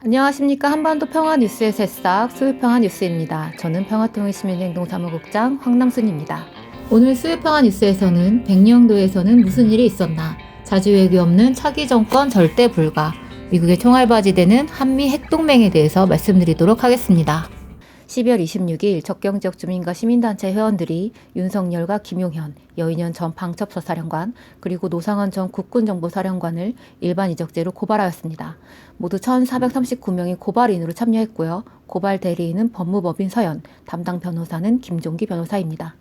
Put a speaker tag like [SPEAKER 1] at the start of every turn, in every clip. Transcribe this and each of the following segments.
[SPEAKER 1] 안녕하십니까. 한반도 평화뉴스의 새싹 수요평화뉴스입니다. 저는 평화통일시민행동사무국장 황남순입니다. 오늘 수요평화뉴스에서는 백령도에서는 무슨 일이 있었나, 자주외교 없는 차기 정권 절대 불가, 미국의 총알바지되는 한미 핵동맹에 대해서 말씀드리도록 하겠습니다. 12월 26일 접경지역 주민과 시민단체 회원들이 윤석열과 김용현, 여인현 전 방첩사 사령관, 그리고 노상원 전 국군정보사령관을 일반 이적죄로 고발하였습니다. 모두 1,439명이 고발인으로 참여했고요. 고발 대리인은 법무법인 서현, 담당 변호사는 김종기 변호사입니다.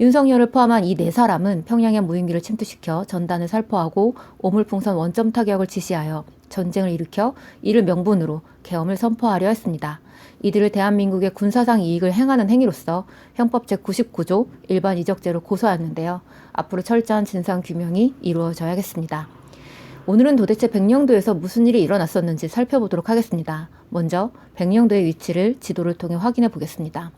[SPEAKER 1] 윤석열을 포함한 이 네 사람은 평양의 무인기를 침투시켜 전단을 살포하고 오물풍선 원점 타격을 지시하여 전쟁을 일으켜 이를 명분으로 계엄을 선포하려 했습니다. 이들을 대한민국의 군사상 이익을 행하는 행위로서 형법 제99조 일반 이적죄로 고소하였는데요. 앞으로 철저한 진상규명이 이루어져야겠습니다. 오늘은 도대체 백령도에서 무슨 일이 일어났었는지 살펴보도록 하겠습니다. 먼저 백령도의 위치를 지도를 통해 확인해 보겠습니다.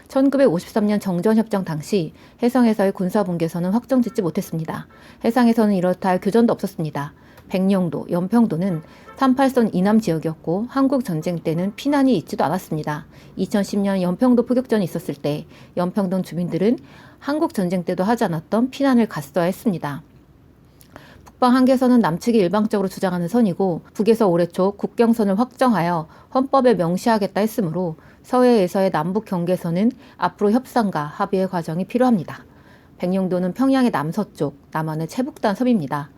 [SPEAKER 1] 1953년 정전협정 당시 해상에서의 군사분계선은 확정짓지 못했습니다. 해상에서는 이렇다 할 교전도 없었습니다. 백령도, 연평도는 38선 이남 지역이었고 한국 전쟁 때는 피난이 있지도 않았습니다. 2010년 연평도 포격전이 있었을 때 연평도 주민들은 한국 전쟁 때도 하지 않았던 피난을 갔어야 했습니다. 북방 한계선은 남측이 일방적으로 주장하는 선이고 북에서 올해 초 국경선을 확정하여 헌법에 명시하겠다 했으므로 서해에서의 남북 경계선은 앞으로 협상과 합의의 과정이 필요합니다. 백령도는 평양의 남서쪽, 남한의 최북단 섬입니다.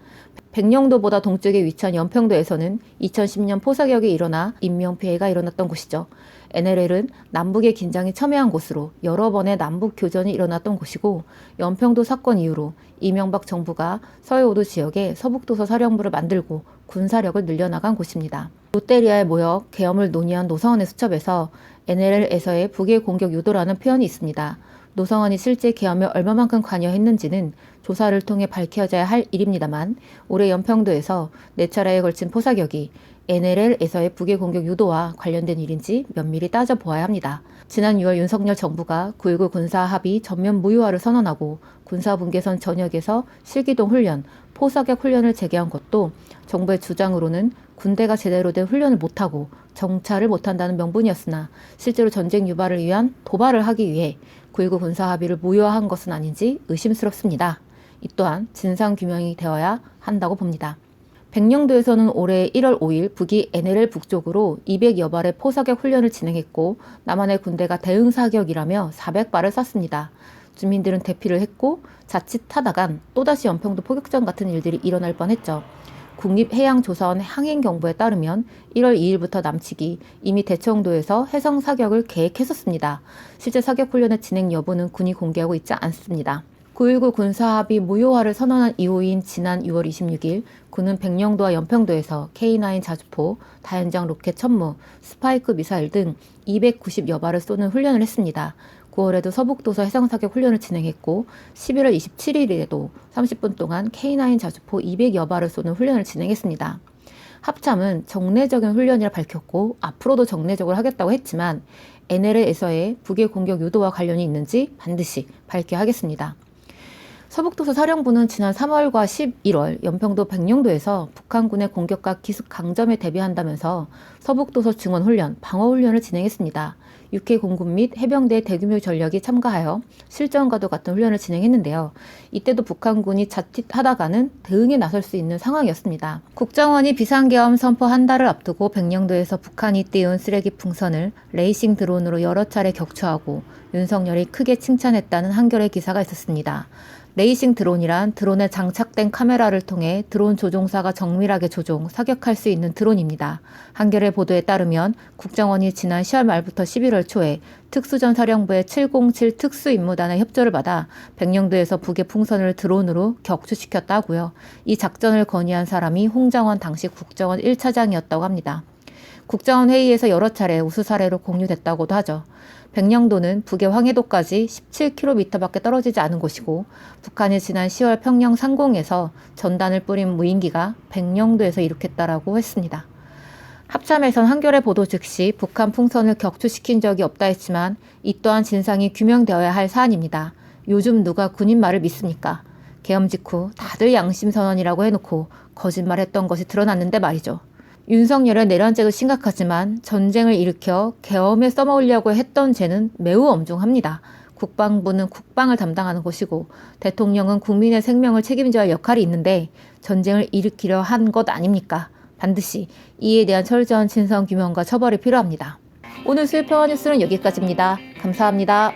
[SPEAKER 1] 백령도보다 동쪽에 위치한 연평도에서는 2010년 포사격이 일어나 인명피해가 일어났던 곳이죠. NLL은 남북의 긴장이 첨예한 곳으로 여러 번의 남북 교전이 일어났던 곳이고, 연평도 사건 이후로 이명박 정부가 서해오도 지역에 서북도서 사령부를 만들고 군사력을 늘려나간 곳입니다. 롯데리아에 모여 계엄을 논의한 노상원의 수첩에서 NLL에서의 북의 공격 유도라는 표현이 있습니다. 노상원이 실제 계엄에 얼마만큼 관여했는지는 조사를 통해 밝혀져야 할 일입니다만, 올해 연평도에서 4차례에 걸친 포사격이 NLL에서의 북의 공격 유도와 관련된 일인지 면밀히 따져보아야 합니다. 지난 6월 윤석열 정부가 9.19 군사합의 전면 무효화를 선언하고 군사분계선 전역에서 실기동 훈련, 포사격 훈련을 재개한 것도 정부의 주장으로는 군대가 제대로 된 훈련을 못하고 정찰을 못한다는 명분이었으나, 실제로 전쟁 유발을 위한 도발을 하기 위해 9.19 군사합의를 무효화한 것은 아닌지 의심스럽습니다. 이 또한 진상규명이 되어야 한다고 봅니다. 백령도에서는 올해 1월 5일 북이 NLL 북쪽으로 200여 발의 포사격 훈련을 진행했고, 남한의 군대가 대응사격이라며 400발을 쐈습니다. 주민들은 대피를 했고, 자칫하다간 또다시 연평도 포격전 같은 일들이 일어날 뻔했죠. 국립해양조사원 항행경보에 따르면 1월 2일부터 남측이 이미 대청도에서 해상 사격을 계획했었습니다. 실제 사격 훈련의 진행 여부는 군이 공개하고 있지 않습니다. 9.19 군사합의 무효화를 선언한 이후인 지난 6월 26일 군은 백령도와 연평도에서 K9 자주포, 다연장 로켓 천무, 스파이크 미사일 등 290여 발을 쏘는 훈련을 했습니다. 9월에도 서북도서 해상사격 훈련을 진행했고, 11월 27일에도 30분 동안 K9 자주포 200여 발을 쏘는 훈련을 진행했습니다. 합참은 정례적인 훈련이라 밝혔고 앞으로도 정례적으로 하겠다고 했지만, NLL에서의 북의 공격 유도와 관련이 있는지 반드시 밝혀야 하겠습니다. 서북도서 사령부는 지난 3월과 11월 연평도 백령도에서 북한군의 공격과 기습 강점에 대비한다면서 서북도서 증원훈련, 방어훈련을 진행했습니다. 육해 공군 및 해병대의 대규모 전력이 참가하여 실전과도 같은 훈련을 진행했는데요. 이때도 북한군이 자칫하다가는 대응에 나설 수 있는 상황이었습니다. 국정원이 비상계엄 선포 한 달을 앞두고 백령도에서 북한이 띄운 쓰레기 풍선을 레이싱 드론으로 여러 차례 격추하고 윤석열이 크게 칭찬했다는 한겨레 기사가 있었습니다. 레이싱 드론이란 드론에 장착된 카메라를 통해 드론 조종사가 정밀하게 조종, 사격할 수 있는 드론입니다. 한겨레 보도에 따르면 국정원이 지난 10월 말부터 11월 초에 특수전사령부의 707 특수임무단의 협조를 받아 백령도에서 북의 풍선을 드론으로 격추시켰다 하고요. 이 작전을 건의한 사람이 홍장원 당시 국정원 1차장이었다고 합니다. 국정원 회의에서 여러 차례 우수 사례로 공유됐다고도 하죠. 백령도는 북의 황해도까지 17km밖에 떨어지지 않은 곳이고, 북한이 지난 10월 평양 상공에서 전단을 뿌린 무인기가 백령도에서 이륙했다라고 했습니다. 합참에선 한겨레 보도 즉시 북한 풍선을 격추시킨 적이 없다 했지만, 이 또한 진상이 규명되어야 할 사안입니다. 요즘 누가 군인 말을 믿습니까? 계엄 직후 다들 양심선언이라고 해놓고 거짓말했던 것이 드러났는데 말이죠. 윤석열의 내란죄도 심각하지만 전쟁을 일으켜 계엄에 써먹으려고 했던 죄는 매우 엄중합니다. 국방부는 국방을 담당하는 곳이고 대통령은 국민의 생명을 책임져야 할 역할이 있는데 전쟁을 일으키려 한 것 아닙니까? 반드시 이에 대한 철저한 진상 규명과 처벌이 필요합니다. 오늘 수요평화 뉴스는 여기까지입니다. 감사합니다.